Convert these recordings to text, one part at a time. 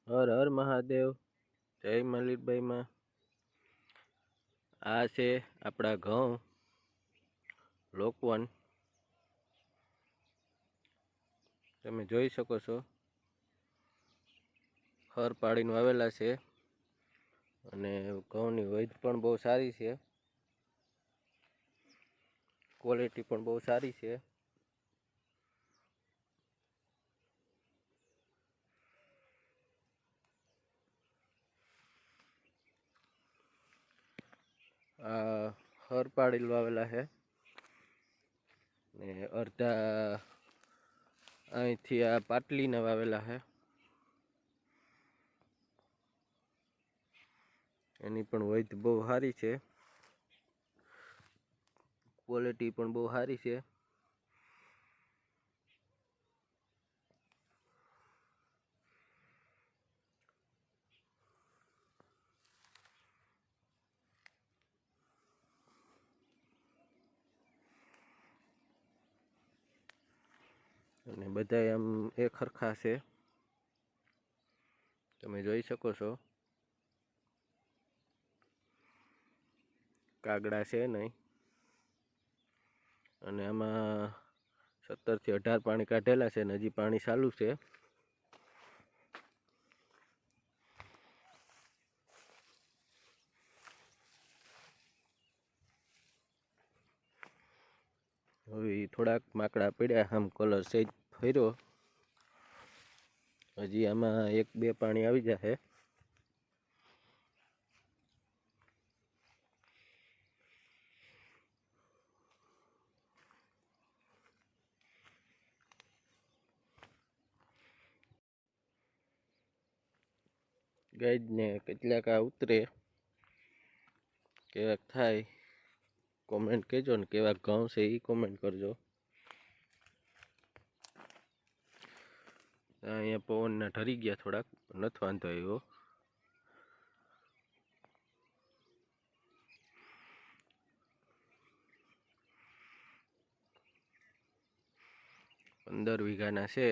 હર હર મહાદેવ. જય મલિકભાઈ માં. આ છે આપણા ઘઉં લોકવન. તમે જોઈ શકો છો ખર પાડીને વાવેલા છે અને ઘઉંની વૈધ પણ બહુ સારી છે, ક્વોલિટી પણ બહુ સારી છે. આ હર પાડીલ વાવેલા છે ને અડધા અહીંથી આ પાટલીના વાવેલા છે. એની પણ વૈધ બહુ સારી છે, ક્વોલિટી પણ બહુ સારી છે. અને બધા આમ એક સરખા છે, તમે જોઈ શકો છો. કાગડા છે નહીં અને આમાં 17 થી 18 પાણી કાઢેલા છે ને હજી પાણી ચાલુ છે. હવે થોડાક માકડા પડ્યા, આમ કલર સેજ ફર્યો. હજી આમાં 1-2 પાણી આવી જશે. ગાઈડને કેટલાક આ ઉતરે કેવાક થાય કોમેન્ટ કહેજો ને, કેવાક ઘઉં છે એ કોમેન્ટ કરજો. અહીંયા પવનના ઠરી ગયા થોડાક, નથી વાંધો આવ્યો. પંદર વીઘાના છે.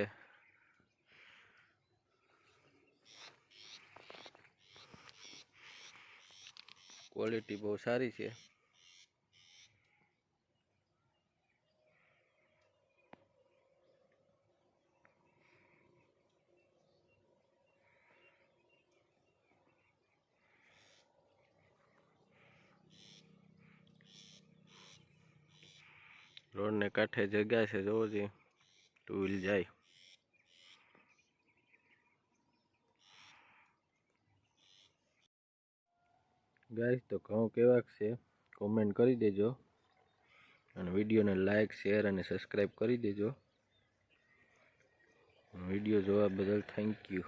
ક્વોલિટી બહુ સારી છે. રોડને કાંઠે જગ્યા છે, જોવો જોઈએ 2 વ્હીલ જાય. ગાઈસ તો ઘઉં કેવાક છે કોમેન્ટ કરી દેજો અને વિડીયોને લાઈક, શેર અને સબસ્ક્રાઈબ કરી દેજો. વિડીયો જોવા બદલ થેન્ક યુ.